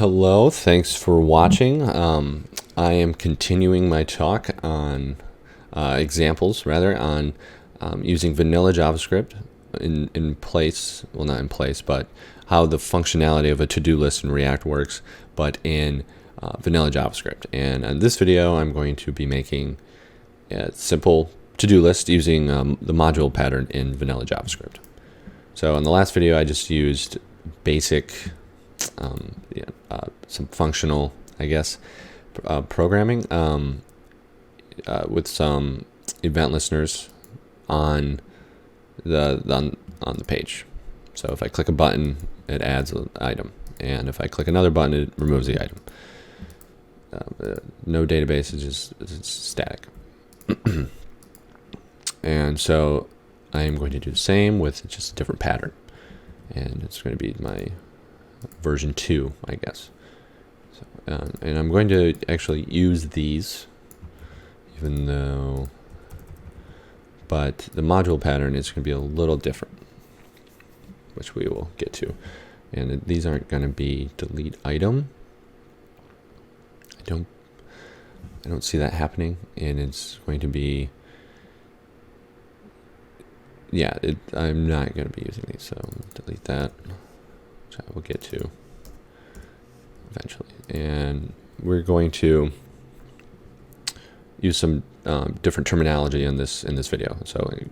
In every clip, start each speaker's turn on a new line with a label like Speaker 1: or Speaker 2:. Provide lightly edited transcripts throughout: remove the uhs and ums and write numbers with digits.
Speaker 1: Hello, thanks for watching. I am continuing my talk on examples, rather, on using vanilla JavaScript in place, well, not in place, but how the functionality of a to-do list in React works, but in vanilla JavaScript. And in this video, I'm going to be making a simple to-do list using the module pattern in vanilla JavaScript. So in the last video, I just used basic some functional, I guess, programming with some event listeners on the page. So if I click a button, it adds an item, and if I click another button, it removes the item. No database, it's static. And so I am going to do the same with just a different pattern, and it's going to be my version 2, I guess. So, and I'm going to actually use these, even though, but the module pattern is going to be a little different, which we will get to. And these aren't going to be delete item. I don't see that happening, and it's going to be, yeah, I'm not going to be using these, so delete that, which I will get to eventually. And we're going to use some different terminology in this video. So we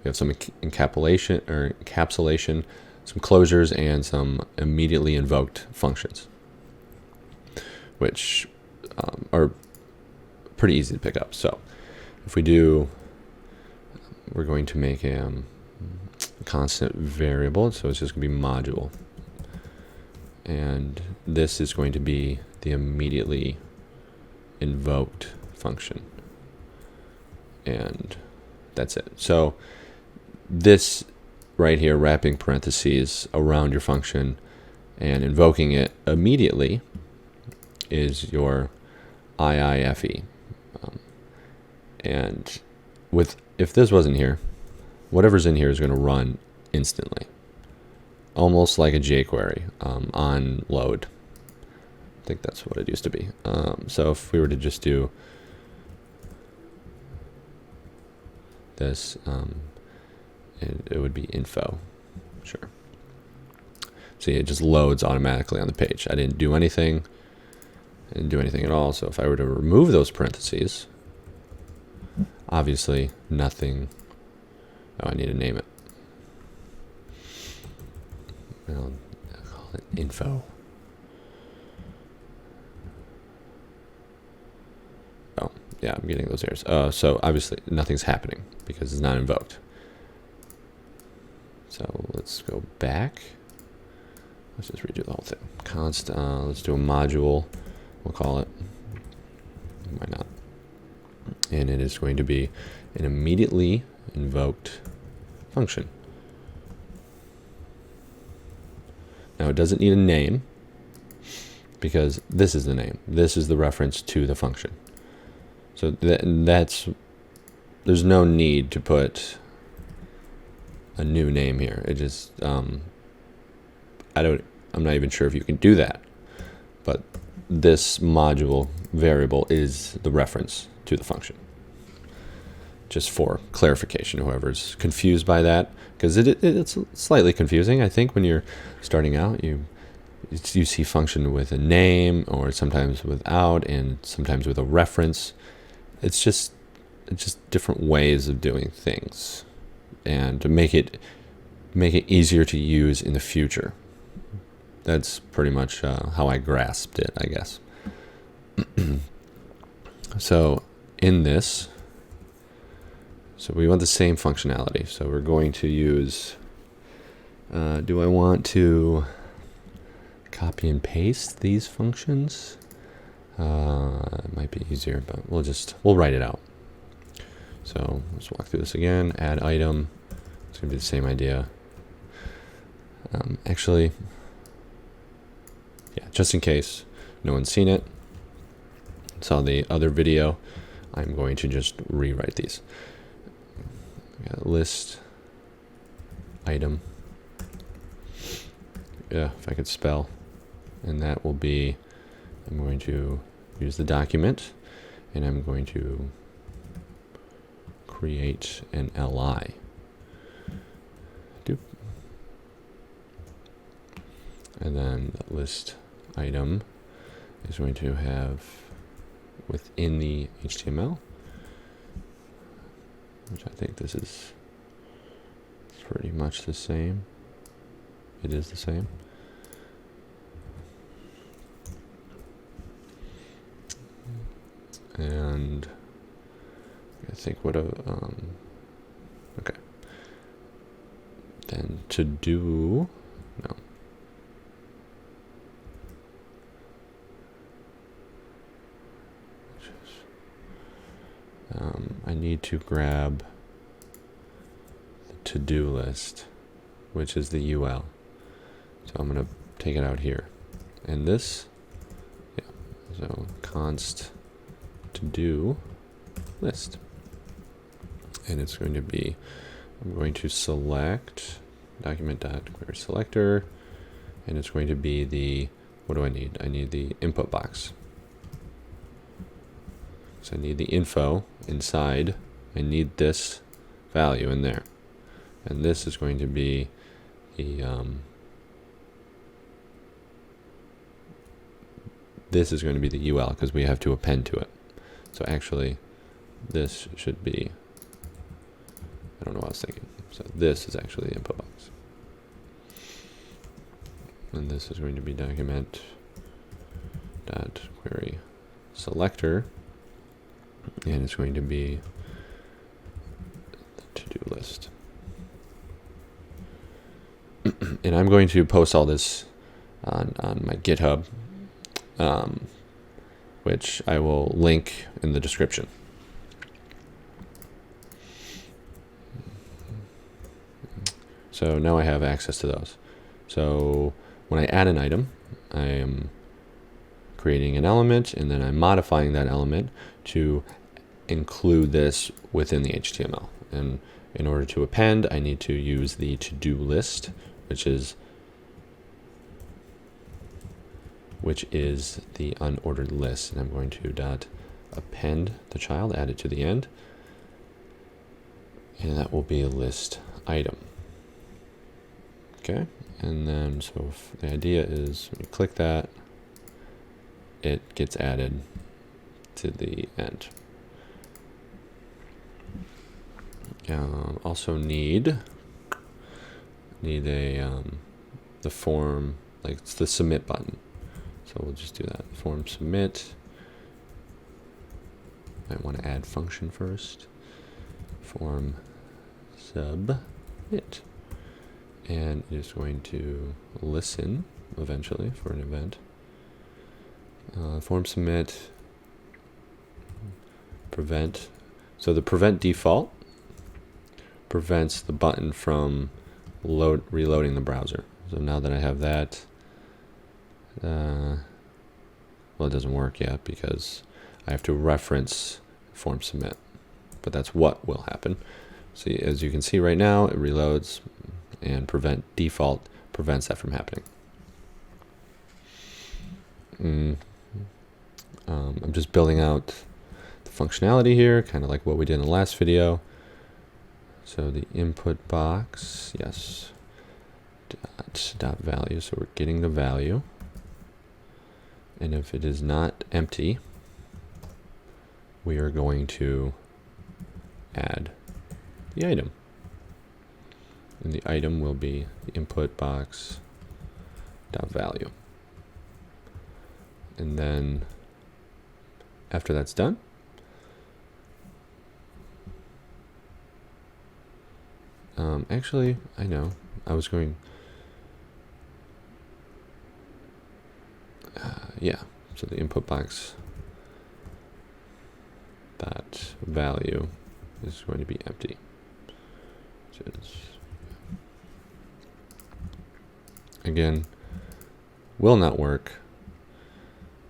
Speaker 1: have some encapsulation, some closures, and some immediately invoked functions, which are pretty easy to pick up. So if we do, we're going to make a constant variable, so it's just going to be module. And this is going to be the immediately invoked function. And that's it. So this right here, wrapping parentheses around your function and invoking it immediately, is your IIFE. And if this wasn't here, whatever's in here is going to run instantly, almost like a jQuery on load. I think that's what it used to be. So if we were to just do this, it would be info. Sure. See, it just loads automatically on the page. I didn't do anything. I didn't do anything at all. So if I were to remove those parentheses, obviously nothing. Oh, I need to name it. I'll call it info. Oh, yeah, I'm getting those errors. So obviously nothing's happening because it's not invoked. So let's go back. Let's just redo the whole thing. Const, let's do a module, we'll call it. Why not? And it is going to be an immediately invoked function. Now it doesn't need a name because this is the name. This is the reference to the function. So there's no need to put a new name here. It just I'm not even sure if you can do that, but this module variable is the reference to the function. Just for clarification, whoever's confused by that, because it's slightly confusing, I think, when you're starting out. You see function with a name, or sometimes without, and sometimes with a reference. It's just different ways of doing things, and to make it easier to use in the future. That's pretty much how I grasped it, I guess. So in this, so we want the same functionality. So we're going to use, do I want to copy and paste these functions? It might be easier, but we'll write it out. So let's walk through this again. Add item. It's going to be the same idea. Actually, yeah, just in case no one's seen it, saw the other video, I'm going to just rewrite these. We got list item. Yeah, if I could spell. and that will be, I'm going to use the document, and I'm going to create an li. Doop. And then the list item is going to have within the HTML, which I think this is pretty much the same. It is the same. And I think what a okay. Then to do no. I need to grab the to-do list, which is the UL. So I'm going to take it out here. And this, yeah, so const to-do list. And it's going to be, I'm going to select document.query selector, and it's going to be the, what do I need? I need the input box. So I need the info inside. I need this value in there. And this is going to be the, this is going to be the UL because we have to append to it. So actually, this should be, I don't know what I was thinking. So this is actually the input box. And this is going to be document.query selector. And it's going to be the to-do list. And I'm going to post all this on my GitHub, which I will link in the description. So now I have access to those. So when I add an item, I am creating an element, and then I'm modifying that element to include this within the HTML. And in order to append, I need to use the to-do list, which is the unordered list. And I'm going to append the child, add it to the end, and that will be a list item. Okay, and then so if the idea is when you click that, it gets added to the end. Also need a the form, like it's the submit button. So we'll just do that. Form submit. Might want to add function first. Form submit. And it is going to listen eventually for an event. Form submit, prevent. So the prevent default prevents the button from reloading the browser. So now that I have that, well, it doesn't work yet because I have to reference form submit, but that's what will happen. See, as you can see right now, it reloads, and prevent default prevents that from happening. I'm just building out the functionality here, kind of like what we did in the last video. So the input box, yes, dot value. So we're getting the value, and if it is not empty, we are going to add the item. And the item will be the input box dot value. And then after that's done, actually, I know I was going, yeah. So the input box dot value is going to be empty. Which is, again, will not work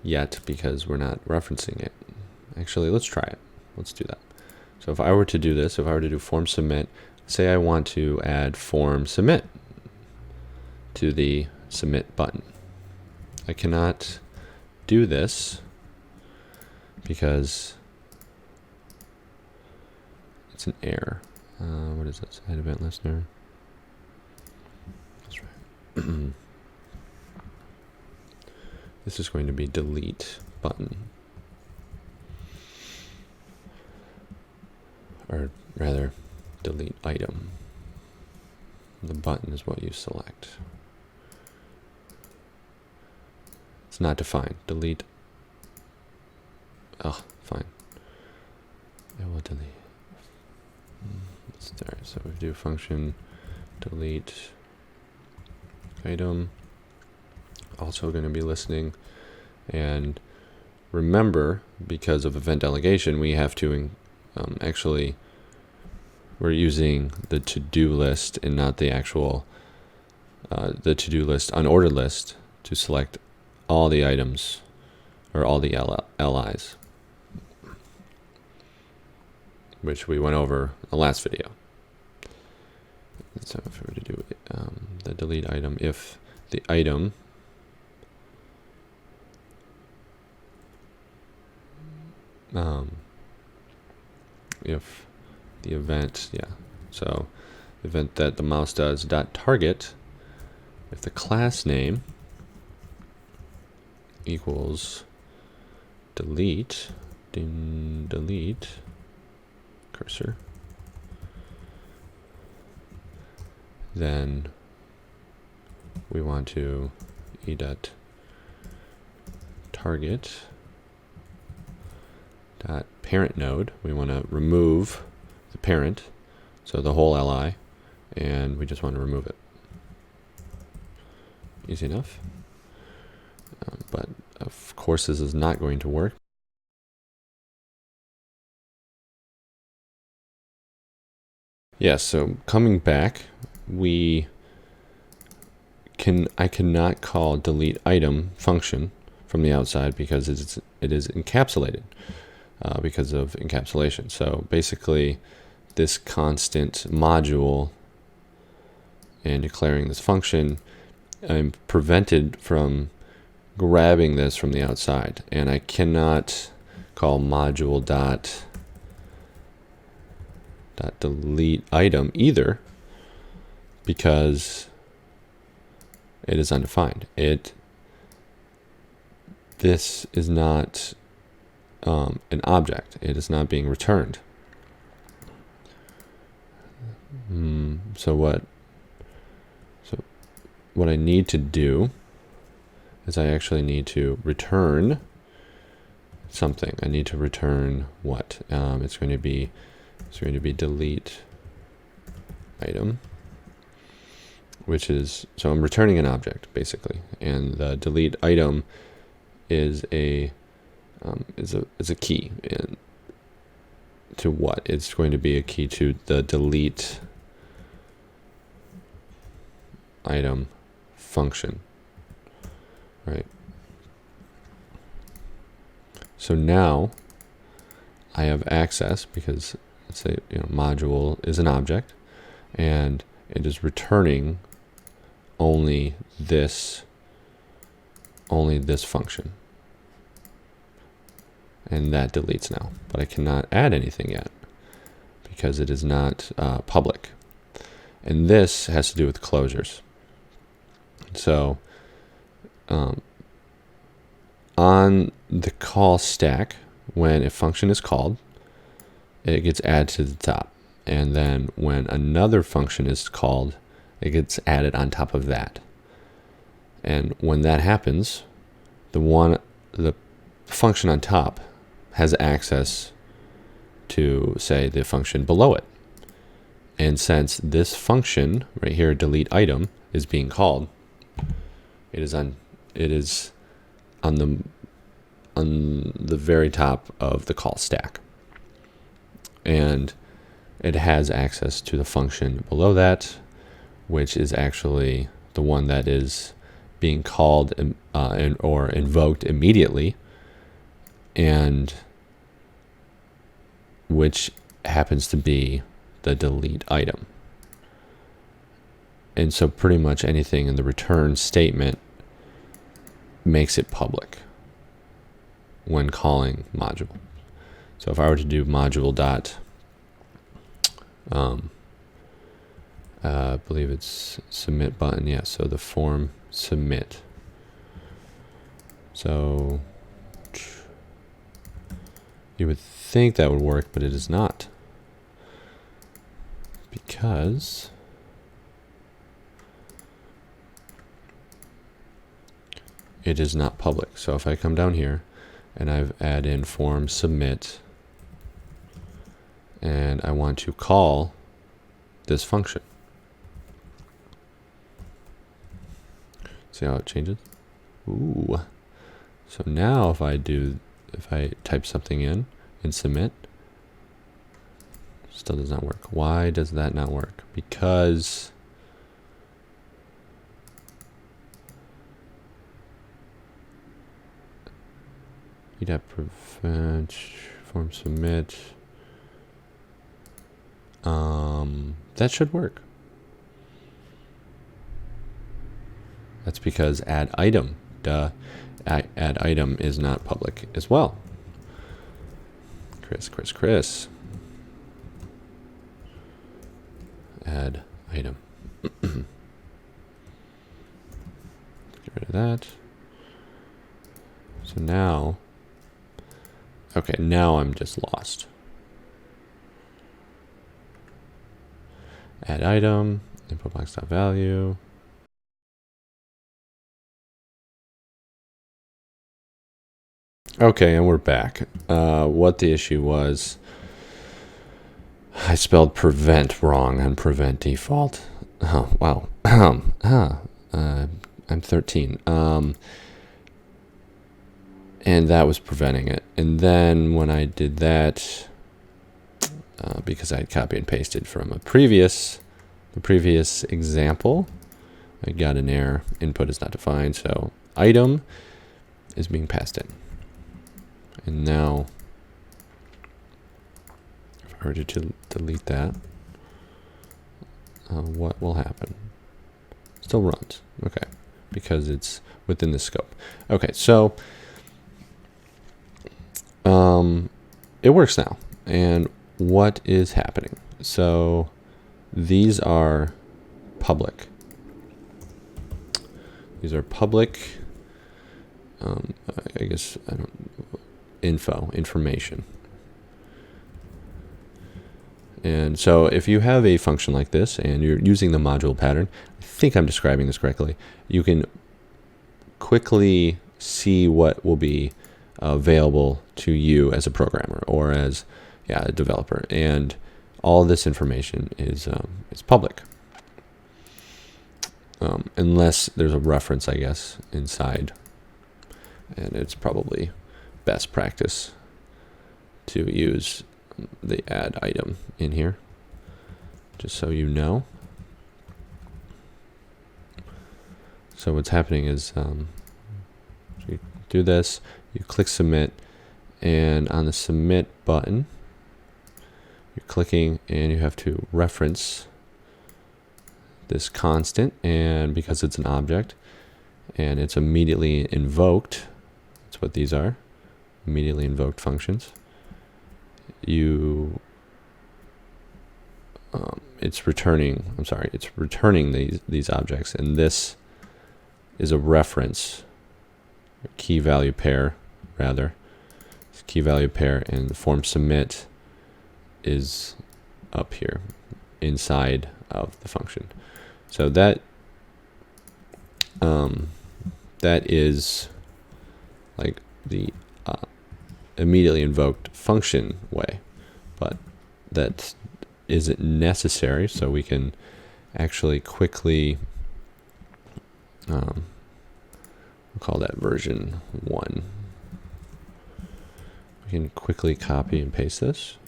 Speaker 1: yet because we're not referencing it. Actually, let's try it. Let's do that. So if I were to do this, if I were to do form submit, say I want to add form submit to the submit button. I cannot do this because it's an error. What is this? Add event listener. That's right. This is going to be delete button. Or rather, delete item. The button is what you select. It's not defined. Delete. Oh, fine. It will delete. It's there. So we do function delete item. Also going to be listening. And remember, because of event delegation, we have to actually, we're using the to-do list and not the actual, the to-do list, unordered list, to select all the items or all the LIs, which we went over in the last video. So if we were to do the delete item, if the item if the event, so the event that the mouse does dot target, if the class name equals delete cursor, then we want to e.target dot parent node. We want to remove the parent, so the whole li, and we just want to remove it. Easy enough. But of course this is not going to work. Yes, so coming back, I cannot call delete item function from the outside because it is encapsulated because of encapsulation. So basically this constant module and declaring this function, I'm prevented from grabbing this from the outside, and I cannot call module dot delete item either because it is undefined. This is not an object. It is not being returned. So what I need to do is I actually need to return something. I need to return what? It's going to be delete item, which is, so I'm returning an object basically, and the delete item is a key. And to what? It's going to be a key to the delete item function, right? So now I have access because let's say module is an object and it is returning only this function, and that deletes now, but I cannot add anything yet because it is not public. And this has to do with closures. So on the call stack, when a function is called, it gets added to the top, and then when another function is called, it gets added on top of that. And when that happens, the function on top has access to, say, the function below it. And since this function right here, delete item, is being called, it is on the very top of the call stack, and it has access to the function below that, which is actually the one that is being called or invoked immediately, and which happens to be the delete item. And so pretty much anything in the return statement makes it public when calling module. So if I were to do module dot, I believe it's submit button. Yeah, so the form submit. So you would think that would work, but it is not, because it is not public. So if I come down here and I've add in form submit, and I want to call this function, see how it changes? Ooh. So now if I type something in and submit, still does not work. Why does that not work? Because you'd have prevent form submit. That should work. That's because add item, add item is not public as well. Chris. Add item. Get rid of that. So now, okay, now I'm just lost. Add item, input box.value. Okay, and we're back. What the issue was, I spelled prevent wrong on prevent default. Oh, wow. I'm 13. And that was preventing it. And then when I did that, because I had copied and pasted from the previous example, I got an error. Input is not defined. So item is being passed in. And now, if I were to delete that, what will happen? Still runs. Okay, because it's within the scope. Okay, so it works now. And what is happening? So these are public. These are public. I guess I don't. Information. And so if you have a function like this and you're using the module pattern, I think I'm describing this correctly, you can quickly see what will be available to you as a programmer or as a developer. And all this information is public. Unless there's a reference, I guess, inside. And it's probably best practice to use the add item in here, just so you know. So what's happening is you do this, you click submit, and on the submit button, you're clicking and you have to reference this constant, and because it's an object and it's immediately invoked, that's what these are. Immediately invoked functions. It's returning these objects, and this is a reference, a key value pair rather. It's key value pair, and the form submit is up here inside of the function. So that is like the immediately invoked function way, but that isn't necessary, so we can actually quickly we'll call that version 1. We can quickly copy and paste this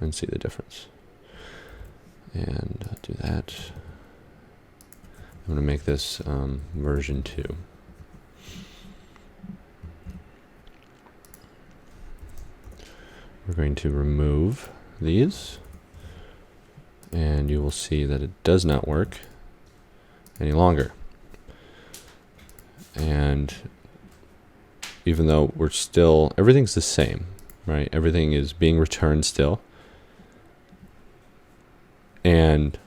Speaker 1: and see the difference. And I'll do that. I'm going to make this version 2. We're going to remove these, and you will see that it does not work any longer. And even though we're still, everything's the same, right? Everything is being returned still. And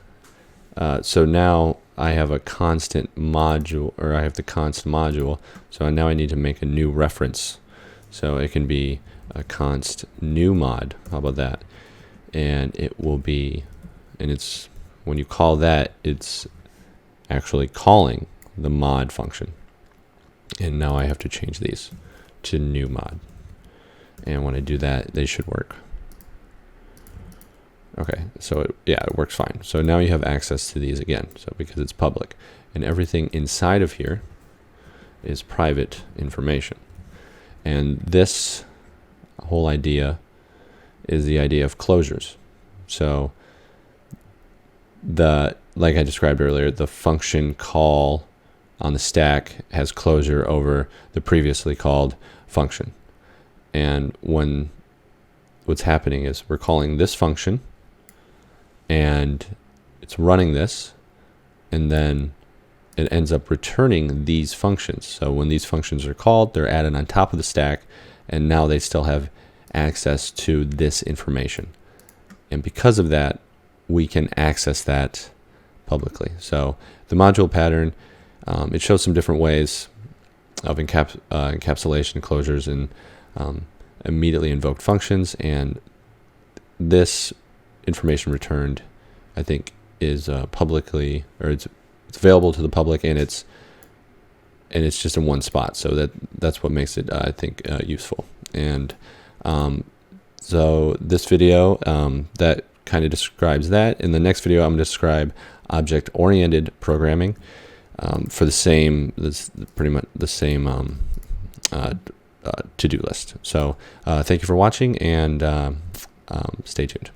Speaker 1: so now I have a constant module, or I have the const module. So now I need to make a new reference. So it can be a const new mod. How about that? And it will be, and it's, when you call that, it's actually calling the mod function. And now I have to change these to new mod. And when I do that, they should work. Okay, so it works fine. So now you have access to these again, so because it's public. And everything inside of here is private information. And this whole idea is the idea of closures. So like I described earlier, the function call on the stack has closure over the previously called function. And what's happening is we're calling this function, and it's running this, and then it ends up returning these functions. So when these functions are called, they're added on top of the stack, and now they still have access to this information. And because of that, we can access that publicly. So the module pattern, it shows some different ways of encapsulation, closures, and immediately invoked functions. And this information returned, I think, is publicly, or it's available to the public, and it's just in one spot. So that's what makes it, I think, useful. And so this video that kind of describes that. In the next video, I'm going to describe object-oriented programming for pretty much the same to-do list. So thank you for watching, and stay tuned.